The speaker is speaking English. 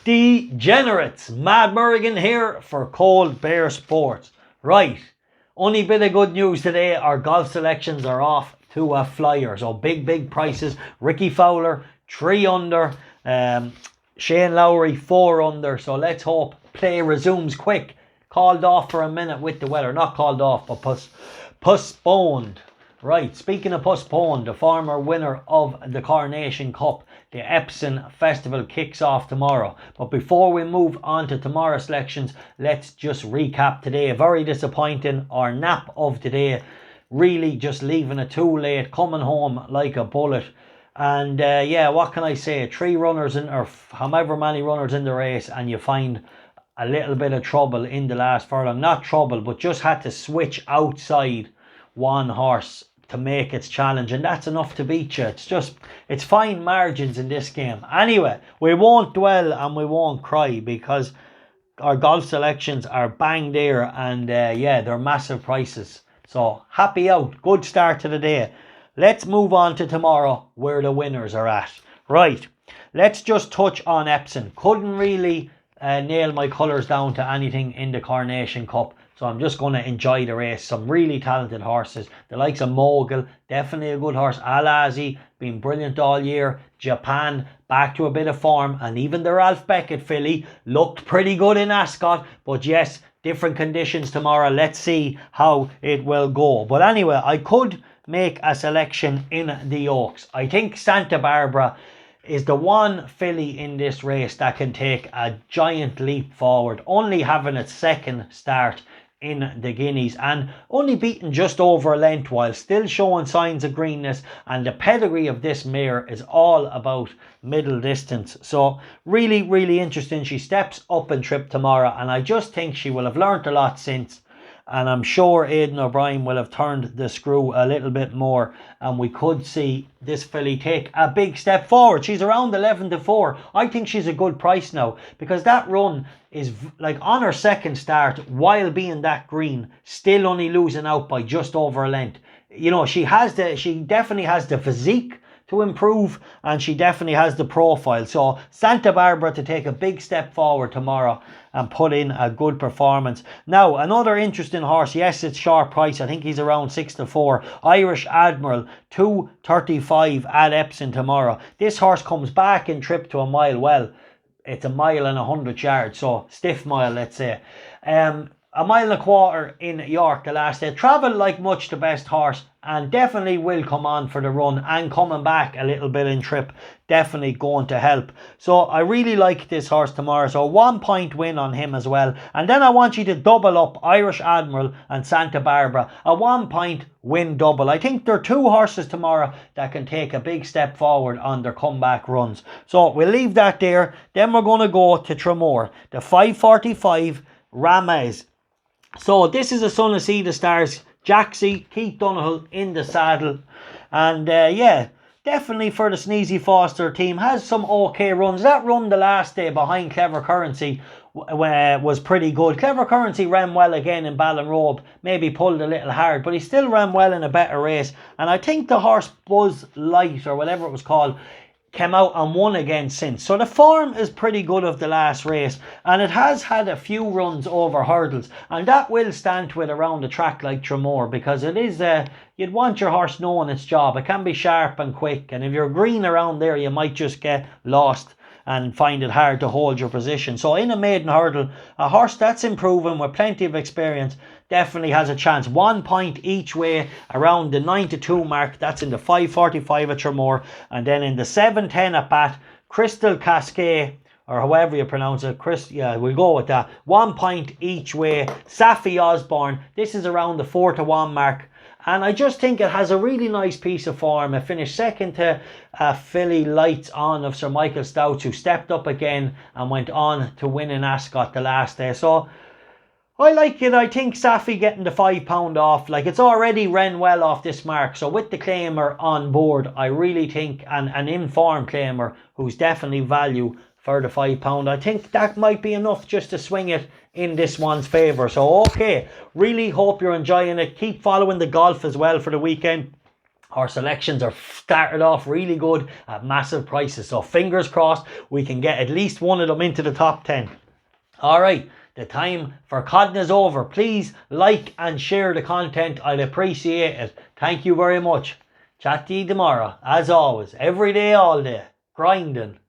Degenerates, Mad Merrigan here for Cold Bear Sports. Right, only bit of good news today. Our golf selections are off to a flyer. So big prices. Rickie Fowler 3 under, Shane Lowry 4 under. So let's hope play resumes quick. Called off for a minute with the weather. Not called off, but postponed. Right, speaking of postponed, the former winner of the Coronation Cup, the Epsom Festival, kicks off tomorrow. But before we move on to tomorrow's selections, let's just recap today. Very disappointing. Our nap of today, really just leaving it too late, coming home like a bullet. And yeah, what can I say? 3 runners in, or however many runners in the race, and you find a little bit of trouble in the last furlong. Not trouble, but just had to switch outside one horse to make its challenge, and that's enough to beat you. It's fine margins in this game. Anyway, we won't dwell and we won't cry, because our golf selections are bang there, and yeah, they're massive prices. So happy out, good start to the day. Let's move on to tomorrow, where the winners are at. Right, let's just touch on Epsom. Couldn't really nail my colours down to anything in the Coronation Cup, so I'm just going to enjoy the race. Some really talented horses. The likes of Mogul, definitely a good horse. 𝗓𝗄𝗄, been brilliant all year. Japan, back to a bit of form. And even the 𝗓𝗄𝗃𝗃 filly looked pretty good in Ascot. But yes, different conditions tomorrow. Let's see how it will go. But anyway, I could make a selection in the Oaks. I think Santa Barbra is the one filly in this race that can take a giant leap forward. Only having its second start in the Guineas, and only beaten just over a length, while still showing signs of greenness. And the pedigree of this mare is all about middle distance. So really interesting. She steps up in trip tomorrow, and I just think she will have learnt a lot since. And I'm sure Aidan O'Brien will have turned the screw a little bit more, and we could see this filly take a big step forward. She's around 11-4. I think she's a good price now, because that run is like on her second start, while being that green, still only losing out by just over a length. You know, she definitely has the physique to improve, and she definitely has the profile. So Santa Barbra to take a big step forward tomorrow and put in a good performance. Now, another interesting horse. Yes, it's short price. I think he's around 6-4. Irish Admiral, 2:35 at Epsom tomorrow. This horse comes back in trip to a mile. Well, it's 1 mile and 100 yards, so stiff mile, let's say. 1.25 miles in York the last day. Travelled like much the best horse, and definitely will come on for the run, and coming back a little bit in trip, definitely going to help. So I really like this horse tomorrow, so 1 point win on him as well. And then I want you to double up Irish Admiral and Santa Barbra, a 1 point win double. I think there are 2 horses tomorrow that can take a big step forward on their comeback runs. So we'll leave that there. Then we're going to go to Tramore, the 5:45 Ramez. So this is a Son of Sea the Stars. Jaxie, Keith Donoghue in the saddle. And yeah, definitely for the Sneezy Foster team. Has some okay runs. That run the last day behind 𝗕𝗏𝐶𝑢𝑟𝑒nc𝑦 was pretty good. 𝗕𝗏𝐶𝑢𝑟𝑒nc𝑦 ran well again in Ballinrobe. Maybe pulled a little hard, but he still ran well in a better race. And I think the horse Buzz Light, or whatever it was called, came out and won again since. So the form is pretty good of the last race, and it has had a few runs over hurdles, and that will stand to it around a track like Tramore, because it is you'd want your horse knowing its job. It can be sharp and quick, and if you're green around there, you might just get lost and find it hard to hold your position. So in a maiden hurdle, a horse that's improving with plenty of experience definitely has a chance. 1 point each way around the 9-2 mark. That's in the 5:45 at Tramore. And then in the 7:10 at Bath, Crystal Casque, or however you pronounce it, yeah, we'll go with that. 1 point each way. Saffie Osborne, this is around the 4-1 mark. And I just think it has a really nice piece of form. It finished second to filly Lights On of Sir Michael Stoutes, who stepped up again and went on to win in Ascot the last day. So I like it. I think Saffie getting the £5 off. Like, it's already ran well off this mark. So with the claimer on board, I really think, and an informed claimer who's definitely value for the £5, I think that might be enough just to swing it in this one's favour. So okay, really hope you're enjoying it. Keep following the golf as well for the weekend. Our selections are started off really good at massive prices. So fingers crossed we can get at least one of them into the top 10. Alright, the time for codding is over. Please like and share the content. I'd appreciate it. Thank you very much. Chat to you tomorrow. As always, every day, all day. Grinding.